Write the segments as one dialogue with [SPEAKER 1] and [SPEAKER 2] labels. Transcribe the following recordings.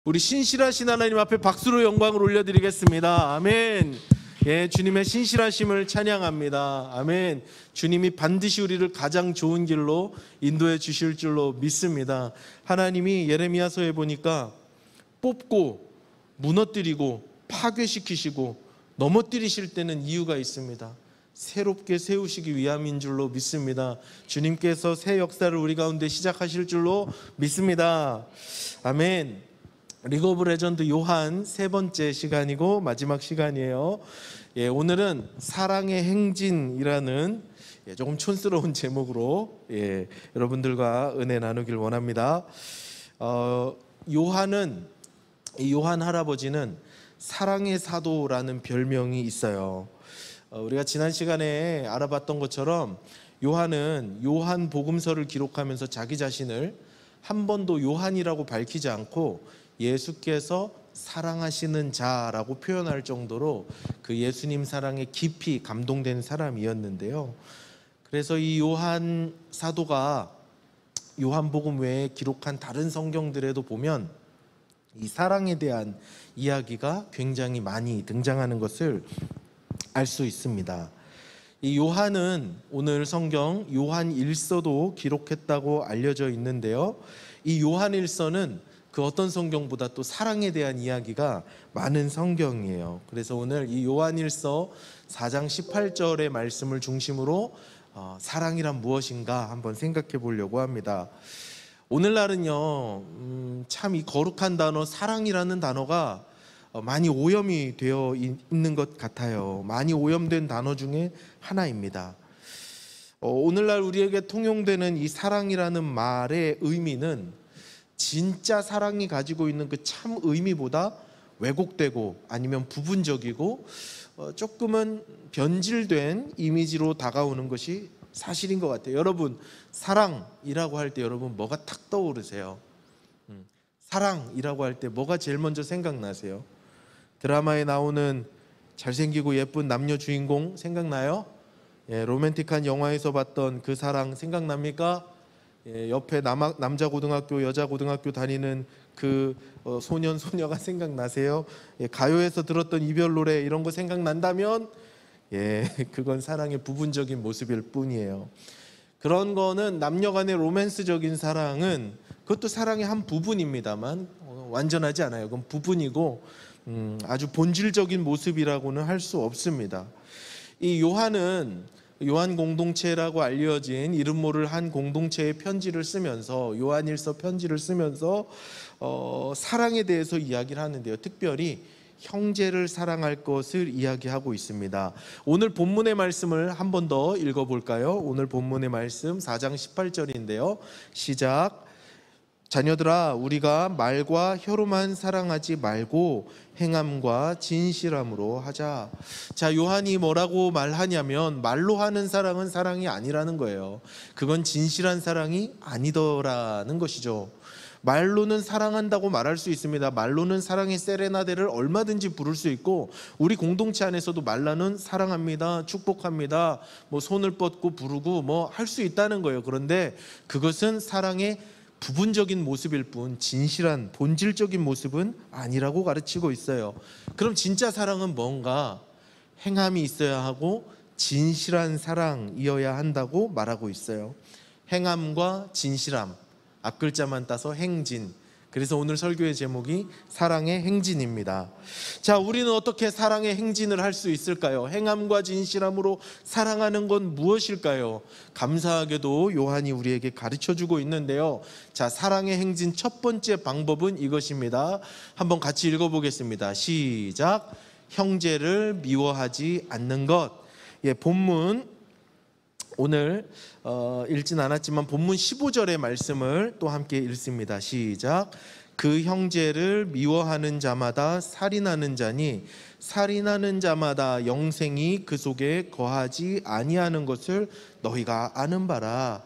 [SPEAKER 1] 우리 신실하신 하나님 앞에 박수로 영광을 올려드리겠습니다. 아멘. 예, 주님의 신실하심을 찬양합니다. 아멘. 주님이 반드시 우리를 가장 좋은 길로 인도해 주실 줄로 믿습니다. 하나님이 예레미야서에 보니까 뽑고 무너뜨리고 파괴시키시고 넘어뜨리실 때는 이유가 있습니다. 새롭게 세우시기 위함인 줄로 믿습니다. 주님께서 새 역사를 우리 가운데 시작하실 줄로 믿습니다. 아멘. 리그 오브 레전드 요한 세 번째 시간이고 마지막 시간이에요. 예, 오늘은 사랑의 행진이라는 조금 촌스러운 제목으로 여러분들과 은혜 나누길 원합니다. 요한 할아버지는 사랑의 사도라는 별명이 있어요. 우리가 지난 시간에 알아봤던 것처럼 요한은 요한 복음서를 기록하면서 자기 자신을 한 번도 요한이라고 밝히지 않고 예수께서 사랑하시는 자라고 표현할 정도로 그 예수님 사랑에 깊이 감동된 사람이었는데요. 그래서 이 요한 사도가 요한복음 외에 기록한 다른 성경들에도 보면 이 사랑에 대한 이야기가 굉장히 많이 등장하는 것을 알 수 있습니다. 이 요한은 오늘 성경 요한 1서도 기록했다고 알려져 있는데요. 이 요한 1서는 그 어떤 성경보다 또 사랑에 대한 이야기가 많은 성경이에요. 그래서 오늘 이 요한 1서 4장 18절의 말씀을 중심으로 사랑이란 무엇인가 한번 생각해 보려고 합니다. 오늘날은요, 참 이 거룩한 단어 사랑이라는 단어가 많이 오염이 되어 있는 것 같아요. 많이 오염된 단어 중에 하나입니다. 오늘날 우리에게 통용되는 이 사랑이라는 말의 의미는 진짜 사랑이 가지고 있는 그 참 의미보다 왜곡되고 아니면 부분적이고 조금은 변질된 이미지로 다가오는 것이 사실인 것 같아요. 여러분, 사랑이라고 할 때 여러분 뭐가 탁 떠오르세요? 사랑이라고 할 때 뭐가 제일 먼저 생각나세요? 드라마에 나오는 잘생기고 예쁜 남녀 주인공 생각나요? 로맨틱한 영화에서 봤던 그 사랑 생각납니까? 옆에 남자 고등학교 여자 고등학교 다니는 그 소년 소녀가 생각나세요? 가요에서 들었던 이별 노래 이런 거 생각난다면 그건 사랑의 부분적인 모습일 뿐이에요. 그런 거는 남녀 간의 로맨스적인 사랑은 그것도 사랑의 한 부분입니다만 완전하지 않아요. 그건 부분이고 아주 본질적인 모습이라고는 할 수 없습니다. 이 요한은 요한 공동체라고 알려진 이름 모를 한 공동체의 편지를 쓰면서 요한일서 편지를 쓰면서 사랑에 대해서 이야기를 하는데요. 특별히 형제를 사랑할 것을 이야기하고 있습니다. 오늘 본문의 말씀을 한 번 더 읽어볼까요? 오늘 본문의 말씀 4장 18절인데요. 시작. 자녀들아, 우리가 말과 혀로만 사랑하지 말고 행함과 진실함으로 하자. 자, 요한이 뭐라고 말하냐면 말로 하는 사랑은 사랑이 아니라는 거예요. 그건 진실한 사랑이 아니더라는 것이죠. 말로는 사랑한다고 말할 수 있습니다. 말로는 사랑의 세레나데를 얼마든지 부를 수 있고 우리 공동체 안에서도 말로는 사랑합니다, 축복합니다, 뭐 손을 뻗고 부르고 뭐 할 수 있다는 거예요. 그런데 그것은 사랑의 부분적인 모습일 뿐 진실한 본질적인 모습은 아니라고 가르치고 있어요. 그럼 진짜 사랑은 뭔가? 행함이 있어야 하고 진실한 사랑이어야 한다고 말하고 있어요. 행함과 진실함, 앞글자만 따서 행진. 그래서 오늘 설교의 제목이 사랑의 행진입니다. 자, 우리는 어떻게 사랑의 행진을 할 수 있을까요? 행함과 진실함으로 사랑하는 건 무엇일까요? 감사하게도 요한이 우리에게 가르쳐주고 있는데요. 자, 사랑의 행진 첫 번째 방법은 이것입니다. 한번 같이 읽어보겠습니다. 시작. 형제를 미워하지 않는 것. 본문 오늘 읽진 않았지만 본문 15절의 말씀을 또 함께 읽습니다. 시작. 그 형제를 미워하는 자마다 살인하는 자니 살인하는 자마다 영생이 그 속에 거하지 아니하는 것을 너희가 아는 바라.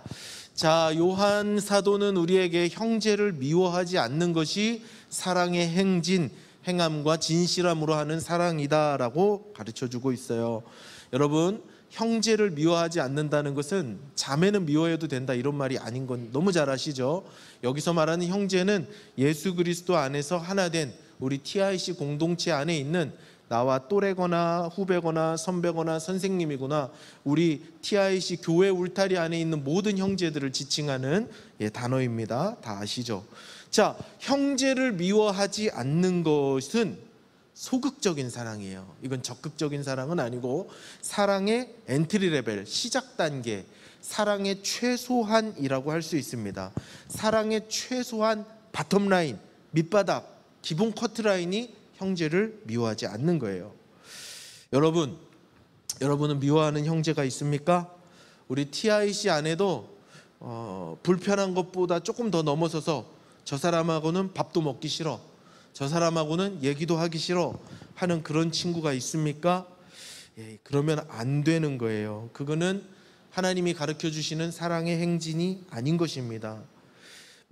[SPEAKER 1] 자, 요한 사도는 우리에게 형제를 미워하지 않는 것이 사랑의 행진, 행함과 진실함으로 하는 사랑이다라고 가르쳐주고 있어요. 여러분, 형제를 미워하지 않는다는 것은 자매는 미워해도 된다 이런 말이 아닌 건 너무 잘 아시죠? 여기서 말하는 형제는 예수 그리스도 안에서 하나 된 우리 TIC 공동체 안에 있는 나와 또래거나 후배거나 선배거나 선생님이거나 우리 TIC 교회 울타리 안에 있는 모든 형제들을 지칭하는 단어입니다. 다 아시죠? 자, 형제를 미워하지 않는 것은 소극적인 사랑이에요. 이건 적극적인 사랑은 아니고 사랑의 엔트리 레벨, 시작 단계, 사랑의 최소한이라고 할 수 있습니다. 사랑의 최소한 바텀 라인, 밑바닥, 기본 커트라인이 형제를 미워하지 않는 거예요. 여러분은 미워하는 형제가 있습니까? 우리 TIC 안에도 불편한 것보다 조금 더 넘어서서 저 사람하고는 밥도 먹기 싫어, 저 사람하고는 얘기도 하기 싫어 하는 그런 친구가 있습니까? 그러면 안 되는 거예요. 그거는 하나님이 가르쳐 주시는 사랑의 행진이 아닌 것입니다.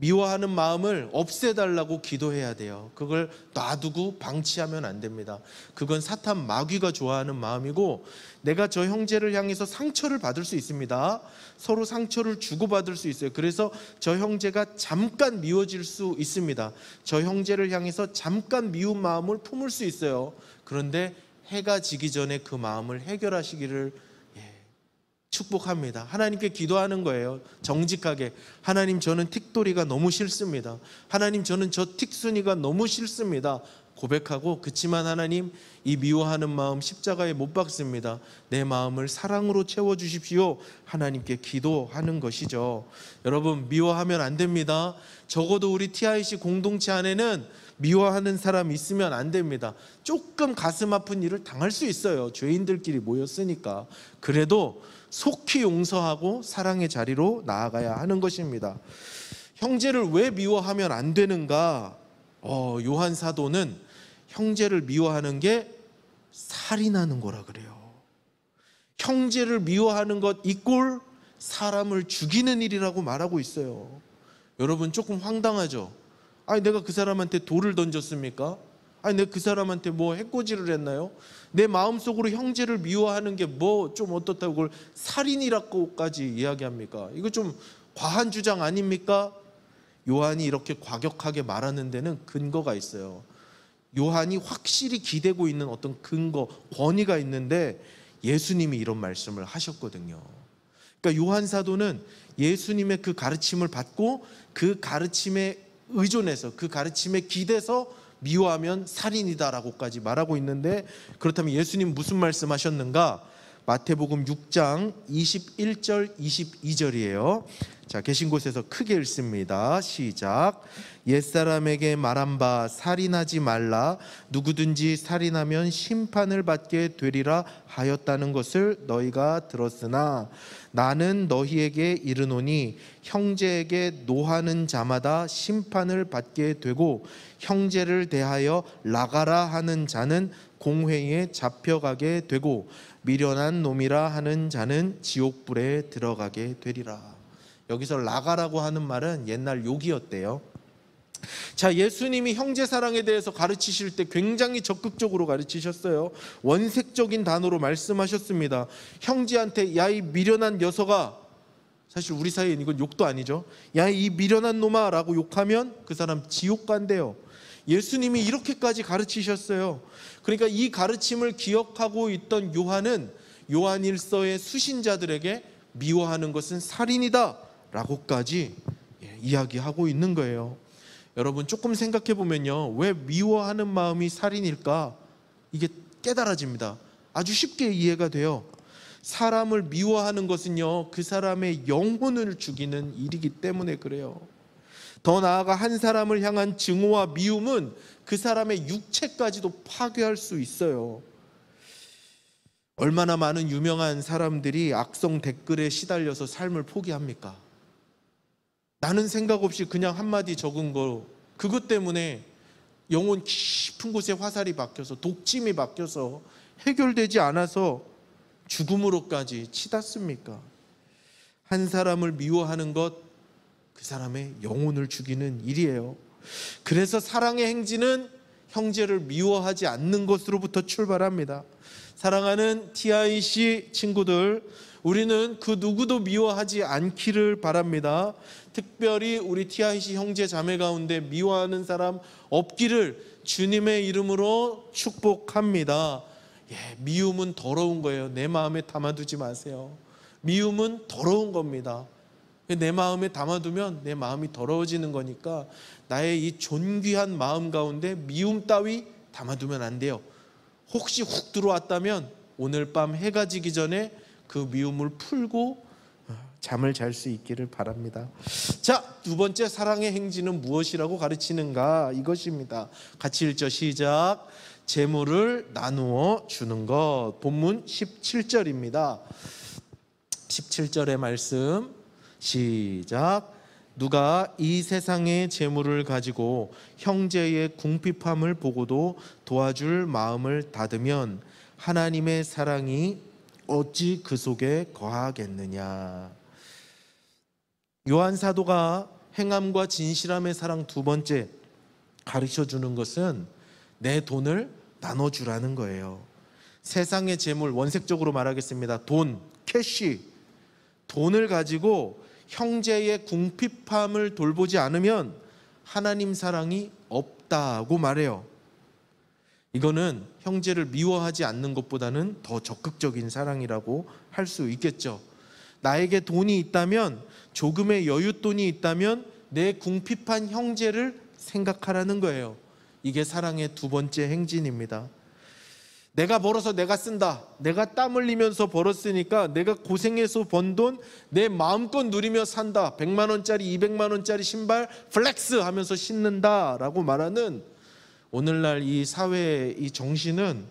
[SPEAKER 1] 미워하는 마음을 없애달라고 기도해야 돼요. 그걸 놔두고 방치하면 안 됩니다. 그건 사탄 마귀가 좋아하는 마음이고, 내가 저 형제를 향해서 상처를 받을 수 있습니다. 서로 상처를 주고받을 수 있어요. 그래서 저 형제가 잠깐 미워질 수 있습니다. 저 형제를 향해서 잠깐 미운 마음을 품을 수 있어요. 그런데 해가 지기 전에 그 마음을 해결하시기를 축복합니다. 하나님께 기도하는 거예요. 정직하게. 하나님, 저는 틱돌이가 너무 싫습니다. 하나님, 저는 저 틱순이가 너무 싫습니다. 고백하고, 그치만 하나님, 이 미워하는 마음 십자가에 못 박습니다. 내 마음을 사랑으로 채워주십시오. 하나님께 기도하는 것이죠. 여러분, 미워하면 안 됩니다. 적어도 우리 TIC 공동체 안에는 미워하는 사람이 있으면 안 됩니다. 조금 가슴 아픈 일을 당할 수 있어요. 죄인들끼리 모였으니까. 그래도 속히 용서하고 사랑의 자리로 나아가야 하는 것입니다. 형제를 왜 미워하면 안 되는가? 요한 사도는 형제를 미워하는 게 살인하는 거라 그래요. 형제를 미워하는 것 이꼴 사람을 죽이는 일이라고 말하고 있어요. 여러분, 조금 황당하죠? 아니, 내가 그 사람한테 돌을 던졌습니까? 아니, 내가 그 사람한테 뭐 해코지를 했나요? 내 마음속으로 형제를 미워하는 게 뭐 좀 어떻다고 그걸 살인이라고까지 이야기합니까? 이거 좀 과한 주장 아닙니까? 요한이 이렇게 과격하게 말하는 데는 근거가 있어요. 요한이 확실히 기대고 있는 어떤 근거, 권위가 있는데 예수님이 이런 말씀을 하셨거든요. 그러니까 요한 사도는 예수님의 그 가르침을 받고 그 가르침에 의존해서, 그 가르침에 기대서 미워하면 살인이다라고까지 말하고 있는데, 그렇다면 예수님 무슨 말씀하셨는가? 마태복음 6장 21절 22절이에요. 자, 계신 곳에서 크게 읽습니다. 시작. 옛사람에게 말한 바 살인하지 말라. 누구든지 살인하면 심판을 받게 되리라 하였다는 것을 너희가 들었으나 나는 너희에게 이르노니 형제에게 노하는 자마다 심판을 받게 되고 형제를 대하여 나가라 하는 자는 공회에 잡혀가게 되고 미련한 놈이라 하는 자는 지옥불에 들어가게 되리라. 여기서 나가라고 하는 말은 옛날 욕이었대요. 자, 예수님이 형제 사랑에 대해서 가르치실 때 굉장히 적극적으로 가르치셨어요. 원색적인 단어로 말씀하셨습니다. 형제한테 야, 이 미련한 녀석아, 사실 우리 사이엔 이건 욕도 아니죠. 야, 이 미련한 놈아 라고 욕하면 그 사람 지옥 간대요. 예수님이 이렇게까지 가르치셨어요. 그러니까 이 가르침을 기억하고 있던 요한은 요한일서의 수신자들에게 미워하는 것은 살인이다 라고까지 이야기하고 있는 거예요. 여러분, 조금 생각해 보면요, 왜 미워하는 마음이 살인일까? 이게 깨달아집니다. 아주 쉽게 이해가 돼요. 사람을 미워하는 것은요, 그 사람의 영혼을 죽이는 일이기 때문에 그래요. 더 나아가 한 사람을 향한 증오와 미움은 그 사람의 육체까지도 파괴할 수 있어요. 얼마나 많은 유명한 사람들이 악성 댓글에 시달려서 삶을 포기합니까? 나는 생각 없이 그냥 한마디 적은 거, 그것 때문에 영혼 깊은 곳에 화살이 박혀서, 독침이 박혀서 해결되지 않아서 죽음으로까지 치닫습니까? 한 사람을 미워하는 것, 그 사람의 영혼을 죽이는 일이에요. 그래서 사랑의 행진은 형제를 미워하지 않는 것으로부터 출발합니다. 사랑하는 TIC 친구들, 우리는 그 누구도 미워하지 않기를 바랍니다. 특별히 우리 TIC 형제 자매 가운데 미워하는 사람 없기를 주님의 이름으로 축복합니다. 미움은 더러운 거예요. 내 마음에 담아두지 마세요. 미움은 더러운 겁니다. 내 마음에 담아두면 내 마음이 더러워지는 거니까 나의 이 존귀한 마음 가운데 미움 따위 담아두면 안 돼요. 혹시 훅 들어왔다면 오늘 밤 해가 지기 전에 그 미움을 풀고 잠을 잘 수 있기를 바랍니다. 자, 두 번째 사랑의 행진은 무엇이라고 가르치는가? 이것입니다. 같이 읽죠. 시작. 재물을 나누어 주는 것. 본문 17절입니다. 17절의 말씀 시작. 누가 이 세상의 재물을 가지고 형제의 궁핍함을 보고도 도와줄 마음을 닫으면 하나님의 사랑이 어찌 그 속에 거하겠느냐. 요한 사도가 행함과 진실함의 사랑 두 번째 가르쳐 주는 것은 내 돈을 나눠주라는 거예요. 세상의 재물, 원색적으로 말하겠습니다. 돈, 캐시, 돈을 가지고 형제의 궁핍함을 돌보지 않으면 하나님 사랑이 없다고 말해요. 이거는 형제를 미워하지 않는 것보다는 더 적극적인 사랑이라고 할 수 있겠죠. 나에게 돈이 있다면, 조금의 여윳돈이 있다면 내 궁핍한 형제를 생각하라는 거예요. 이게 사랑의 두 번째 행진입니다. 내가 벌어서 내가 쓴다. 내가 땀 흘리면서 벌었으니까 내가 고생해서 번 돈 내 마음껏 누리며 산다. 100만 원짜리 200만 원짜리 신발 플렉스 하면서 신는다라고 말하는 오늘날 이 사회의 이 정신은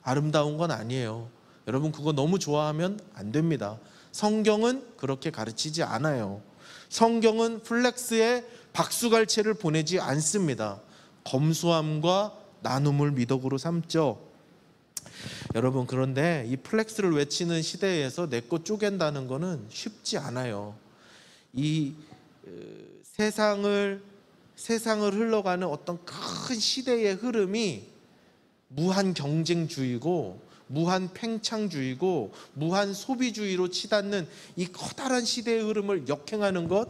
[SPEAKER 1] 아름다운 건 아니에요. 여러분, 그거 너무 좋아하면 안 됩니다. 성경은 그렇게 가르치지 않아요. 성경은 플렉스에 박수갈채를 보내지 않습니다. 검소함과 나눔을 미덕으로 삼죠. 여러분, 그런데 이 플렉스를 외치는 시대에서 내 것 쪼갠다는 거는 쉽지 않아요. 이 세상을 흘러가는 어떤 큰 시대의 흐름이 무한 경쟁주의고 무한 팽창주의고 무한 소비주의로 치닫는 이 커다란 시대의 흐름을 역행하는 것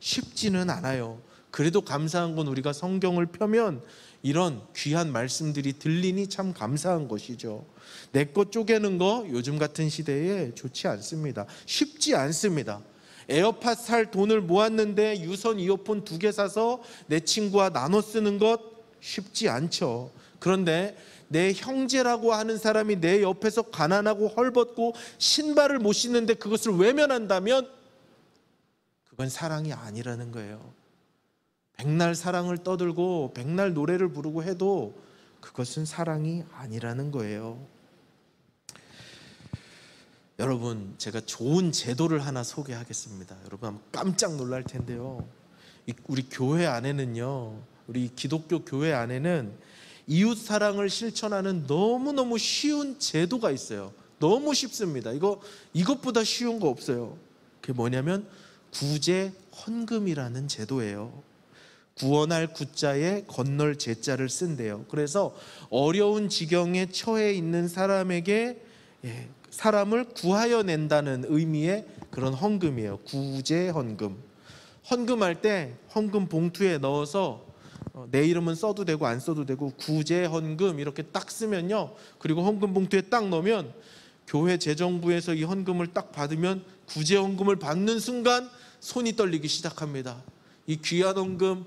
[SPEAKER 1] 쉽지는 않아요. 그래도 감사한 건 우리가 성경을 펴면 이런 귀한 말씀들이 들리니 참 감사한 것이죠. 내 것 쪼개는 거 요즘 같은 시대에 좋지 않습니다. 쉽지 않습니다. 에어팟 살 돈을 모았는데 유선 이어폰 2개 사서 내 친구와 나눠 쓰는 것 쉽지 않죠. 그런데 내 형제라고 하는 사람이 내 옆에서 가난하고 헐벗고 신발을 못 신는데 그것을 외면한다면 그건 사랑이 아니라는 거예요. 백날 사랑을 떠들고 백날 노래를 부르고 해도 그것은 사랑이 아니라는 거예요. 여러분, 제가 좋은 제도를 하나 소개하겠습니다. 여러분 아마 깜짝 놀랄 텐데요. 우리 교회 안에는요, 우리 기독교 교회 안에는 이웃 사랑을 실천하는 너무너무 쉬운 제도가 있어요. 너무 쉽습니다. 이것보다 쉬운 거 없어요. 그게 뭐냐면 구제 헌금이라는 제도예요. 구원할 구자에 건널 제자를 쓴대요. 그래서 어려운 지경에 처해 있는 사람에게 사람을 구하여 낸다는 의미의 그런 헌금이에요. 구제 헌금. 헌금할 때 헌금 봉투에 넣어서 내 이름은 써도 되고 안 써도 되고 구제 헌금 이렇게 딱 쓰면요, 그리고 헌금 봉투에 딱 넣으면 교회 재정부에서 이 헌금을 딱 받으면 구제 헌금을 받는 순간 손이 떨리기 시작합니다. 이 귀한 헌금,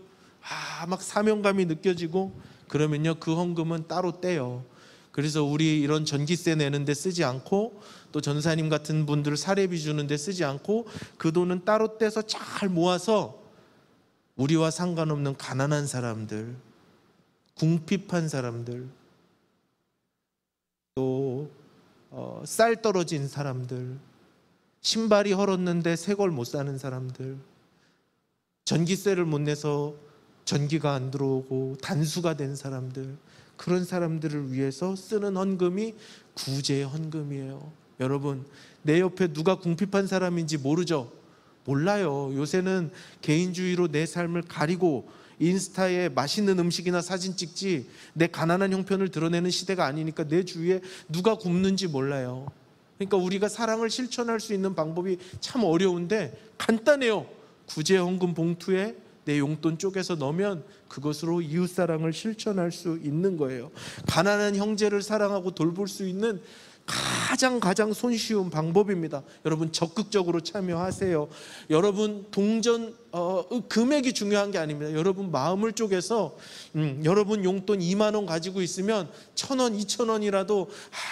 [SPEAKER 1] 막 사명감이 느껴지고 그러면요, 그 헌금은 따로 떼요. 그래서 우리 이런 전기세 내는데 쓰지 않고 또 전사님 같은 분들 사례비 주는데 쓰지 않고 그 돈은 따로 떼서 잘 모아서 우리와 상관없는 가난한 사람들, 궁핍한 사람들, 또 쌀 떨어진 사람들, 신발이 헐었는데 새 걸 못 사는 사람들, 전기세를 못 내서 전기가 안 들어오고 단수가 된 사람들, 그런 사람들을 위해서 쓰는 헌금이 구제 헌금이에요. 여러분, 내 옆에 누가 궁핍한 사람인지 모르죠? 몰라요. 요새는 개인주의로 내 삶을 가리고 인스타에 맛있는 음식이나 사진 찍지 내 가난한 형편을 드러내는 시대가 아니니까 내 주위에 누가 굶는지 몰라요. 그러니까 우리가 사랑을 실천할 수 있는 방법이 참 어려운데 간단해요. 구제헌금 봉투에 내 용돈 쪼개서 넣으면 그것으로 이웃사랑을 실천할 수 있는 거예요. 가난한 형제를 사랑하고 돌볼 수 있는 가장 손쉬운 방법입니다. 여러분 적극적으로 참여하세요. 여러분 동전 금액이 중요한 게 아닙니다. 여러분 마음을 쪼개서 여러분 용돈 2만 원 가지고 있으면 1,000원, 2,000원이라도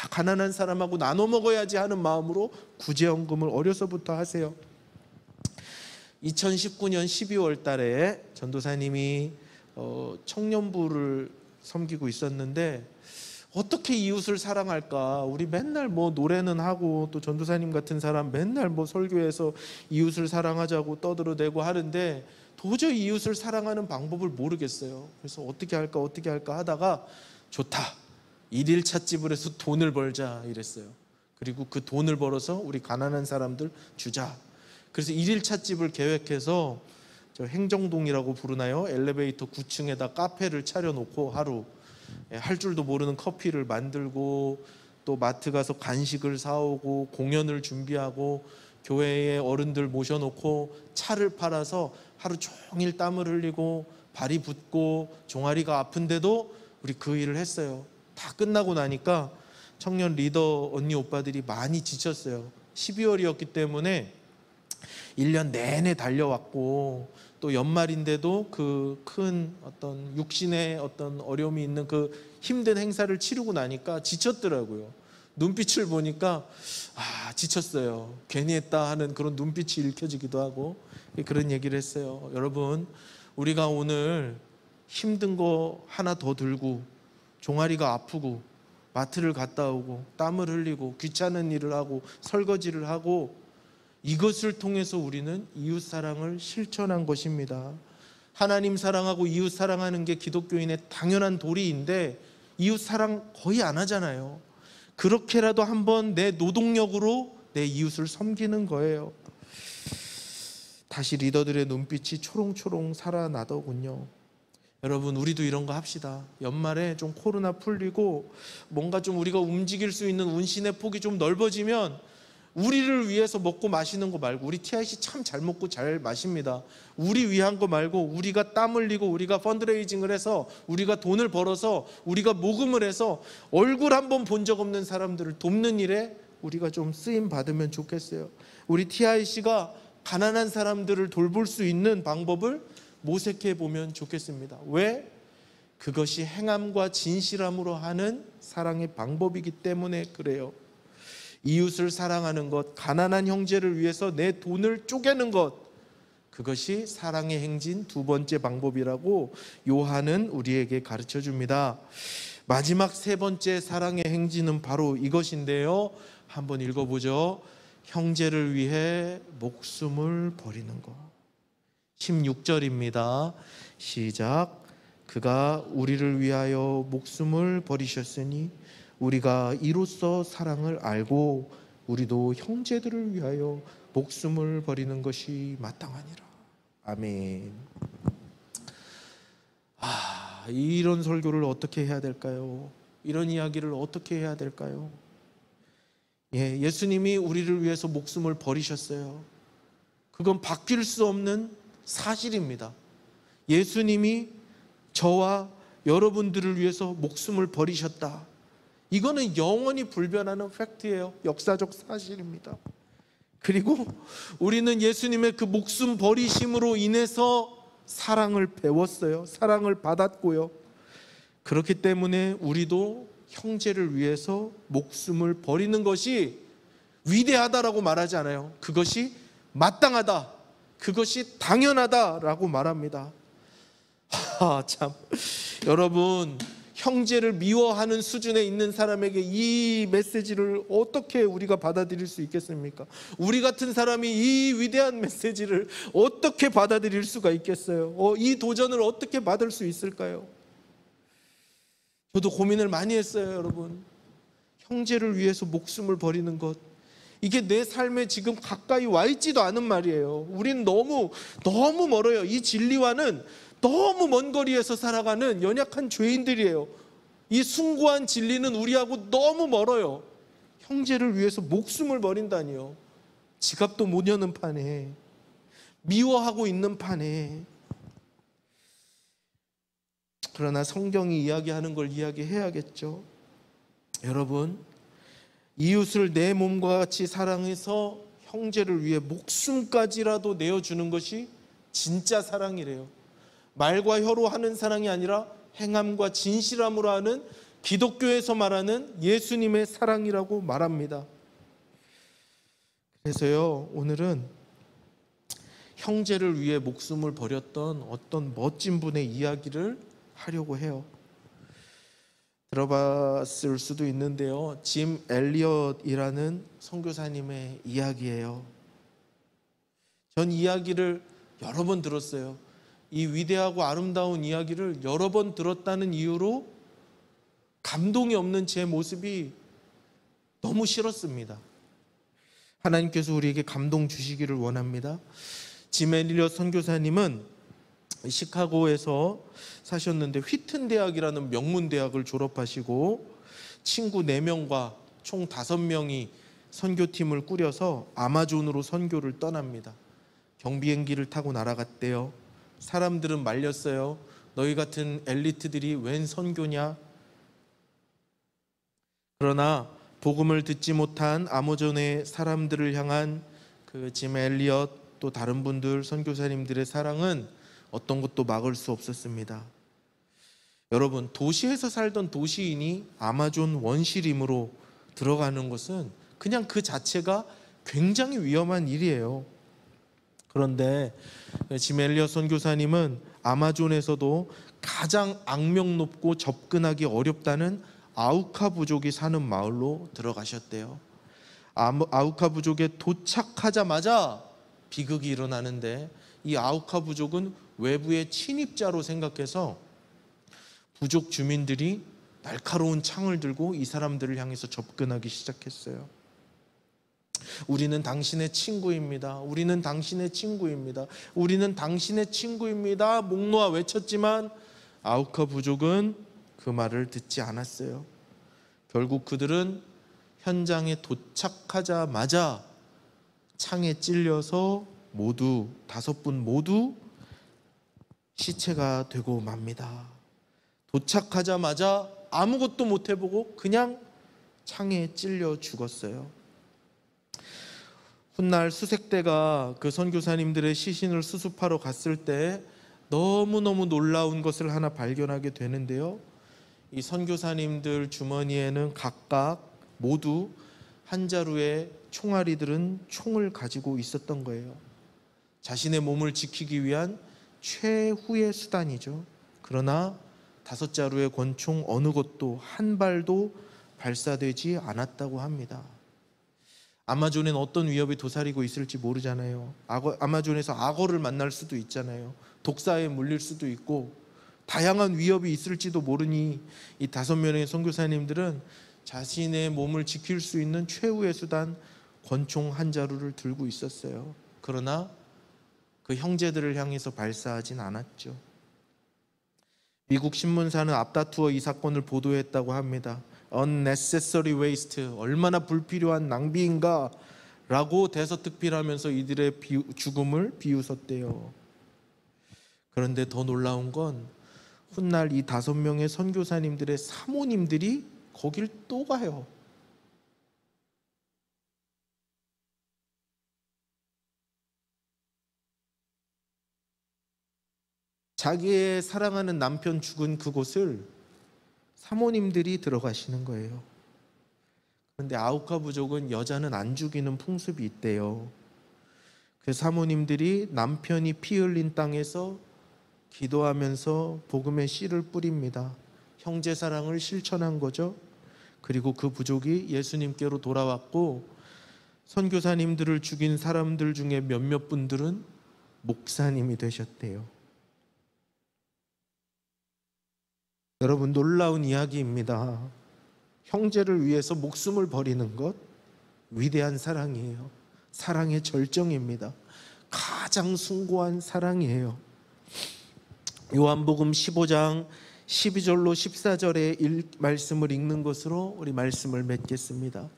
[SPEAKER 1] 가난한 사람하고 나눠 먹어야지 하는 마음으로 구제헌금을 어려서부터 하세요. 2019년 12월 달에 전도사님이 청년부를 섬기고 있었는데 어떻게 이웃을 사랑할까? 우리 맨날 뭐 노래는 하고 또 전도사님 같은 사람 맨날 뭐 설교에서 이웃을 사랑하자고 떠들어대고 하는데 도저히 이웃을 사랑하는 방법을 모르겠어요. 그래서 어떻게 할까 하다가 좋다. 일일 찻집을 해서 돈을 벌자 이랬어요. 그리고 그 돈을 벌어서 우리 가난한 사람들 주자. 그래서 일일 찻집을 계획해서 저 행정동이라고 부르나요? 엘리베이터 9층에다 카페를 차려놓고 하루 할 줄도 모르는 커피를 만들고 또 마트 가서 간식을 사오고 공연을 준비하고 교회에 어른들 모셔놓고 차를 팔아서 하루 종일 땀을 흘리고 발이 붓고 종아리가 아픈데도 우리 그 일을 했어요. 다 끝나고 나니까 청년 리더 언니 오빠들이 많이 지쳤어요. 12월이었기 때문에 1년 내내 달려왔고 또 연말인데도 그 큰 어떤 육신의 어떤 어려움이 있는 그 힘든 행사를 치르고 나니까 지쳤더라고요. 눈빛을 보니까 지쳤어요. 괜히 했다 하는 그런 눈빛이 읽혀지기도 하고 그런 얘기를 했어요. 여러분 우리가 오늘 힘든 거 하나 더 들고 종아리가 아프고 마트를 갔다 오고 땀을 흘리고 귀찮은 일을 하고 설거지를 하고 이것을 통해서 우리는 이웃 사랑을 실천한 것입니다. 하나님 사랑하고 이웃 사랑하는 게 기독교인의 당연한 도리인데 이웃 사랑 거의 안 하잖아요. 그렇게라도 한번 내 노동력으로 내 이웃을 섬기는 거예요. 다시 리더들의 눈빛이 초롱초롱 살아나더군요. 여러분 우리도 이런 거 합시다. 연말에 좀 코로나 풀리고 뭔가 좀 우리가 움직일 수 있는 운신의 폭이 좀 넓어지면 우리를 위해서 먹고 마시는 거 말고 우리 TIC 참 잘 먹고 잘 마십니다. 우리 위한 거 말고 우리가 땀 흘리고 우리가 펀드레이징을 해서 우리가 돈을 벌어서 우리가 모금을 해서 얼굴 한번 본 적 없는 사람들을 돕는 일에 우리가 좀 쓰임 받으면 좋겠어요. 우리 TIC가 가난한 사람들을 돌볼 수 있는 방법을 모색해 보면 좋겠습니다. 왜? 그것이 행함과 진실함으로 하는 사랑의 방법이기 때문에 그래요. 이웃을 사랑하는 것, 가난한 형제를 위해서 내 돈을 쪼개는 것, 그것이 사랑의 행진 두 번째 방법이라고 요한은 우리에게 가르쳐 줍니다. 마지막 세 번째 사랑의 행진은 바로 이것인데요. 한번 읽어보죠. 형제를 위해 목숨을 버리는 것. 16절입니다. 시작. 그가 우리를 위하여 목숨을 버리셨으니 우리가 이로써 사랑을 알고 우리도 형제들을 위하여 목숨을 버리는 것이 마땅하니라. 아멘. 이런 설교를 어떻게 해야 될까요? 이런 이야기를 어떻게 해야 될까요? 예수님이 우리를 위해서 목숨을 버리셨어요. 그건 바뀔 수 없는 사실입니다. 예수님이 저와 여러분들을 위해서 목숨을 버리셨다. 이거는 영원히 불변하는 팩트예요. 역사적 사실입니다. 그리고 우리는 예수님의 그 목숨 버리심으로 인해서 사랑을 배웠어요. 사랑을 받았고요. 그렇기 때문에 우리도 형제를 위해서 목숨을 버리는 것이 위대하다라고 말하지 않아요. 그것이 마땅하다, 그것이 당연하다라고 말합니다. 참 여러분, 형제를 미워하는 수준에 있는 사람에게 이 메시지를 어떻게 우리가 받아들일 수 있겠습니까? 우리 같은 사람이 이 위대한 메시지를 어떻게 받아들일 수가 있겠어요? 이 도전을 어떻게 받을 수 있을까요? 저도 고민을 많이 했어요, 여러분. 형제를 위해서 목숨을 버리는 것, 이게 내 삶에 지금 가까이 와 있지도 않은 말이에요. 우린 너무 멀어요. 이 진리와는 너무 먼 거리에서 살아가는 연약한 죄인들이에요. 이 숭고한 진리는 우리하고 너무 멀어요. 형제를 위해서 목숨을 버린다니요. 지갑도 못 여는 판에, 미워하고 있는 판에. 그러나 성경이 이야기하는 걸 이야기해야겠죠. 여러분, 이웃을 내 몸과 같이 사랑해서 형제를 위해 목숨까지라도 내어주는 것이 진짜 사랑이래요. 말과 혀로 하는 사랑이 아니라 행함과 진실함으로 하는, 기독교에서 말하는 예수님의 사랑이라고 말합니다. 그래서요, 오늘은 형제를 위해 목숨을 버렸던 어떤 멋진 분의 이야기를 하려고 해요. 들어봤을 수도 있는데요, 짐 엘리엇이라는 선교사님의 이야기예요. 전 이야기를 여러 번 들었어요. 이 위대하고 아름다운 이야기를 여러 번 들었다는 이유로 감동이 없는 제 모습이 너무 싫었습니다. 하나님께서 우리에게 감동 주시기를 원합니다. 짐 엘리엇 선교사님은 시카고에서 사셨는데 휘튼 대학이라는 명문 대학을 졸업하시고 친구 4명과 총 5명이 선교팀을 꾸려서 아마존으로 선교를 떠납니다. 경비행기를 타고 날아갔대요. 사람들은 말렸어요. 너희 같은 엘리트들이 웬 선교냐? 그러나 복음을 듣지 못한 아마존의 사람들을 향한 그 짐 엘리엇 또 다른 분들 선교사님들의 사랑은 어떤 것도 막을 수 없었습니다. 여러분, 도시에서 살던 도시인이 아마존 원시림으로 들어가는 것은 그냥 그 자체가 굉장히 위험한 일이에요. 그런데 짐 엘리엇 선교사님은 아마존에서도 가장 악명 높고 접근하기 어렵다는 아우카 부족이 사는 마을로 들어가셨대요. 아우카 부족에 도착하자마자 비극이 일어나는데, 이 아우카 부족은 외부의 침입자로 생각해서 부족 주민들이 날카로운 창을 들고 이 사람들을 향해서 접근하기 시작했어요. 우리는 당신의 친구입니다. 우리는 당신의 친구입니다. 우리는 당신의 친구입니다. 목 놓아 외쳤지만 아우카 부족은 그 말을 듣지 않았어요. 결국 그들은 현장에 도착하자마자 창에 찔려서 모두 5분 모두 시체가 되고 맙니다. 도착하자마자 아무것도 못 해보고 그냥 창에 찔려 죽었어요. 훗날 수색대가 그 선교사님들의 시신을 수습하러 갔을 때 너무너무 놀라운 것을 하나 발견하게 되는데요, 이 선교사님들 주머니에는 각각 모두 한 자루의 총알이들은 총을 가지고 있었던 거예요. 자신의 몸을 지키기 위한 최후의 수단이죠. 그러나 5자루의 권총 어느 것도 한 발도 발사되지 않았다고 합니다. 아마존엔 어떤 위협이 도사리고 있을지 모르잖아요. 아마존에서 악어를 만날 수도 있잖아요. 독사에 물릴 수도 있고 다양한 위협이 있을지도 모르니 이 5명의 선교사님들은 자신의 몸을 지킬 수 있는 최후의 수단 권총 한 자루를 들고 있었어요. 그러나 그 형제들을 향해서 발사하진 않았죠. 미국 신문사는 앞다투어 이 사건을 보도했다고 합니다. unnecessary waste, 얼마나 불필요한 낭비인가 라고 대서특필하면서 이들의 죽음을 비웃었대요. 그런데 더 놀라운 건 훗날 이 5명의 선교사님들의 사모님들이 거길 또 가요. 자기의 사랑하는 남편 죽은 그곳을 사모님들이 들어가시는 거예요. 그런데 아우카 부족은 여자는 안 죽이는 풍습이 있대요. 그 사모님들이 남편이 피 흘린 땅에서 기도하면서 복음의 씨를 뿌립니다. 형제 사랑을 실천한 거죠. 그리고 그 부족이 예수님께로 돌아왔고 선교사님들을 죽인 사람들 중에 몇몇 분들은 목사님이 되셨대요. 여러분, 놀라운 이야기입니다. 형제를 위해서 목숨을 버리는 것, 위대한 사랑이에요. 사랑의 절정입니다. 가장 숭고한 사랑이에요. 요한복음 15장 12절로 14절의 말씀을 읽는 것으로 우리 말씀을 맺겠습니다.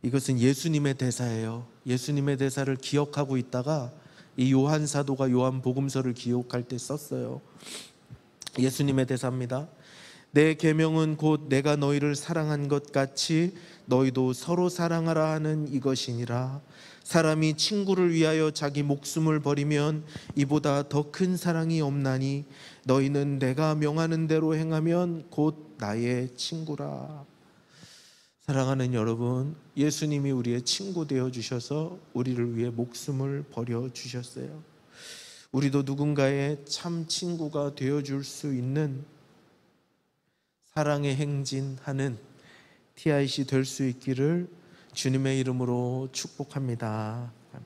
[SPEAKER 1] 이것은 예수님의 대사예요. 예수님의 대사를 기억하고 있다가 이 요한 사도가 요한복음서를 기록할 때 썼어요. 예수님의 대사입니다. 내 계명은 곧 내가 너희를 사랑한 것 같이 너희도 서로 사랑하라 하는 이것이니라. 사람이 친구를 위하여 자기 목숨을 버리면 이보다 더 큰 사랑이 없나니 너희는 내가 명하는 대로 행하면 곧 나의 친구라. 사랑하는 여러분, 예수님이 우리의 친구 되어 주셔서 우리를 위해 목숨을 버려 주셨어요. 우리도 누군가의 참 친구가 되어 줄 수 있는 사랑의 행진하는 TIC 될 수 있기를 주님의 이름으로 축복합니다. 아멘.